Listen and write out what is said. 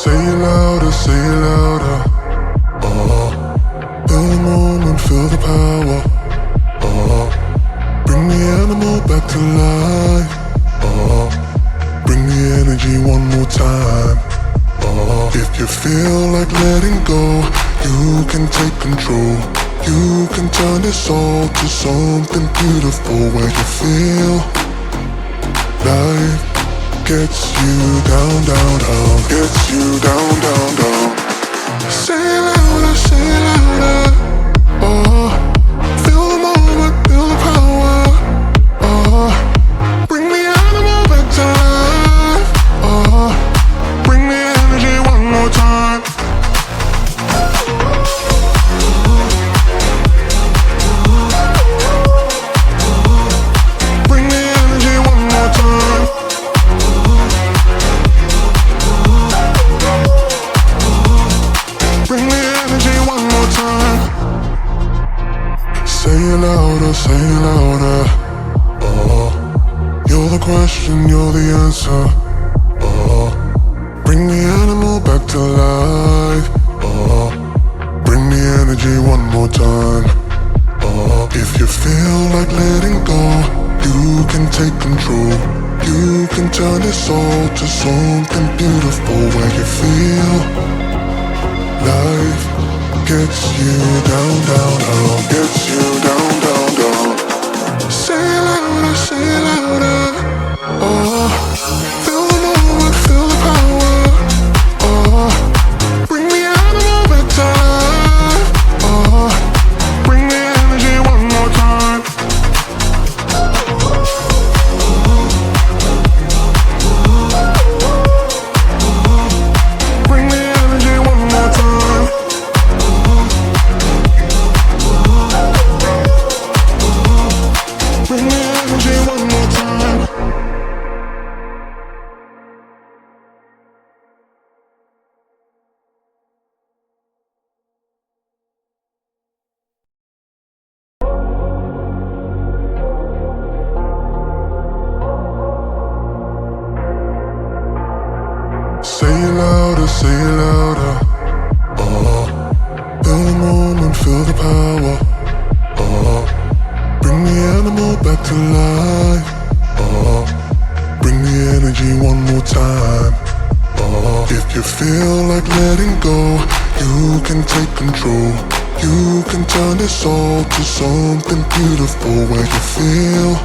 Say it louder, say it louder. Feel the moment, feel the power. Bring the animal back to life. Bring the energy one more time. If you feel like letting go, you can take control. You can turn this all to something beautiful, where you feel life gets you down, down, down, gets you down, down, down. Say it louder, say it louder. Feel the moment, feel the power. Bring the animal back to life. Bring the energy one more time. Bring the energy one more time. Bring the energy one more time. Say it louder, say it louder. You're the question, you're the answer. Bring the animal back to life. Bring the energy one more time. If you feel like letting go, you can take control. You can turn this all to something beautiful, where you feel life gets you down, down, down, gets you down, down, down. Say it louder, say it louder. Feel the moment, feel the power. Bring the animal back to life. Bring the energy one more time. Bring the energy one more time. Bring the energy one more time. Say it louder, say it louder. Feel the moment, feel the power. Bring the animal back to life. Bring the energy one more time. If you feel like letting go, you can take control. You can turn this all to something beautiful, where you feel